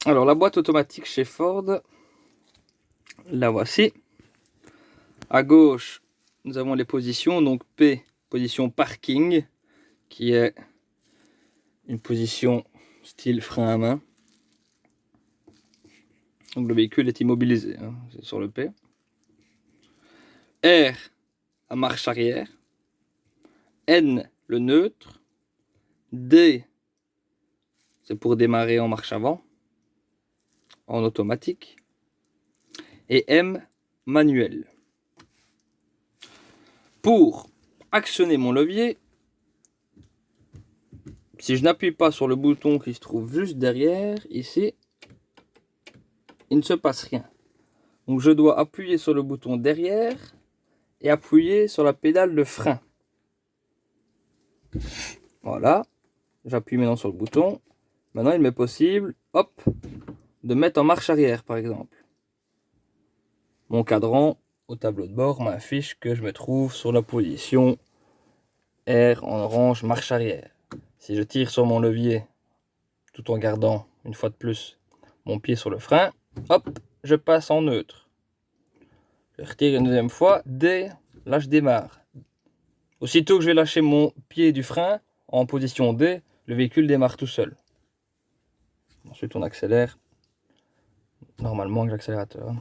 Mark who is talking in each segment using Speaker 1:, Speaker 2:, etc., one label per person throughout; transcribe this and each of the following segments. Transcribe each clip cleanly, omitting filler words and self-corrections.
Speaker 1: Alors la boîte automatique chez Ford, la voici. À gauche, nous avons les positions. Donc P, position parking, qui est une position style frein à main. Donc le véhicule est immobilisé, hein, c'est sur le P. R, à marche arrière. N, le neutre. D, c'est pour démarrer en marche avant, en automatique. Et M, manuel. Pour actionner mon levier, si je n'appuie pas sur le bouton qui se trouve juste derrière, ici, il ne se passe rien. Donc je dois appuyer sur le bouton derrière et appuyer sur la pédale de frein. Voilà, j'appuie maintenant sur le bouton. Maintenant il m'est possible, hop, de mettre en marche arrière par exemple. Mon cadran au tableau de bord m'affiche que je me trouve sur la position R en orange, marche arrière. Si je tire sur mon levier, tout en gardant, une fois de plus, mon pied sur le frein, hop, je passe en neutre. Je retire une deuxième fois, D, là je démarre. Aussitôt que je vais lâcher mon pied du frein, en position D, le véhicule démarre tout seul. Ensuite on accélère, normalement avec l'accélérateur.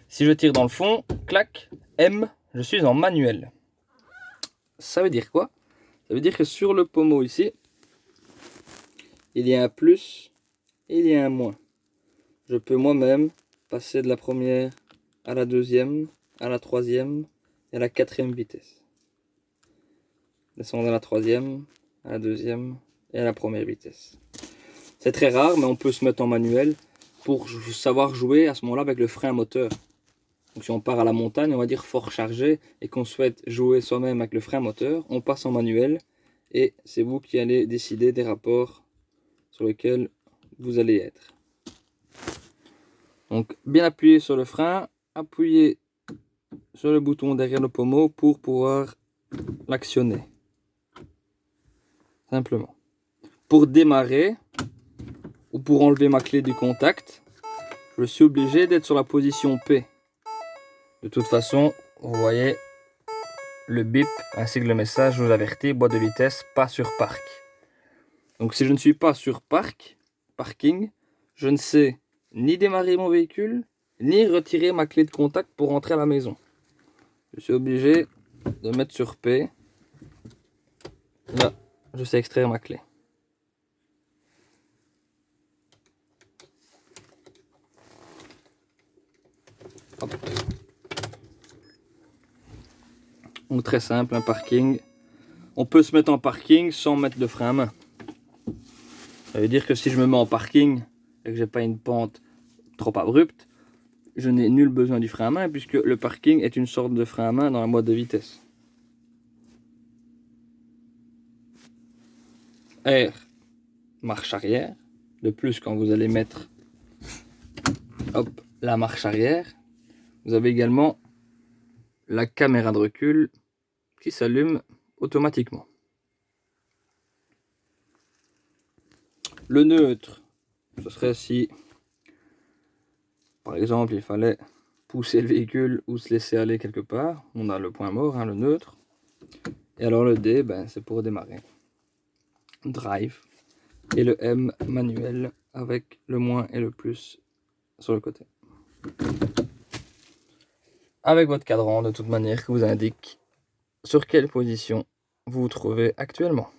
Speaker 1: Si je tire dans le fond, clac, M, je suis en manuel. Ça veut dire quoi? Ça veut dire que sur le pommeau ici, il y a un plus et il y a un moins. Je peux moi-même passer de la première à la deuxième, à la troisième et à la quatrième vitesse. Descendre à la troisième, à la deuxième et à la première vitesse. C'est très rare, mais on peut se mettre en manuel pour savoir jouer à ce moment-là avec le frein moteur. Donc si on part à la montagne, on va dire fort chargé, et qu'on souhaite jouer soi-même avec le frein moteur, on passe en manuel, et c'est vous qui allez décider des rapports sur lesquels vous allez être. Donc bien appuyer sur le frein, appuyer sur le bouton derrière le pommeau pour pouvoir l'actionner. Simplement. Pour démarrer, ou pour enlever ma clé du contact, je suis obligé d'être sur la position P. De toute façon, vous voyez, le bip ainsi que le message nous avertit, boîte de vitesse, pas sur parc. Donc si je ne suis pas sur parking, je ne sais ni démarrer mon véhicule, ni retirer ma clé de contact pour rentrer à la maison. Je suis obligé de mettre sur P. Là, je sais extraire ma clé. Hop. Donc très simple, un parking. On peut se mettre en parking sans mettre le frein à main. Ça veut dire que si je me mets en parking et que j'ai pas une pente trop abrupte, je n'ai nul besoin du frein à main puisque le parking est une sorte de frein à main dans la boîte de vitesse. R, marche arrière. De plus, quand vous allez mettre hop, la marche arrière, vous avez également la caméra de recul qui s'allume automatiquement. Le neutre, ce serait si, par exemple, il fallait pousser le véhicule ou se laisser aller quelque part. On a le point mort, hein, le neutre. Et alors le D, ben, c'est pour démarrer. Drive. Et le M, manuel, avec le moins et le plus sur le côté. Avec votre cadran, de toute manière, qui vous indique sur quelle position vous vous trouvez actuellement.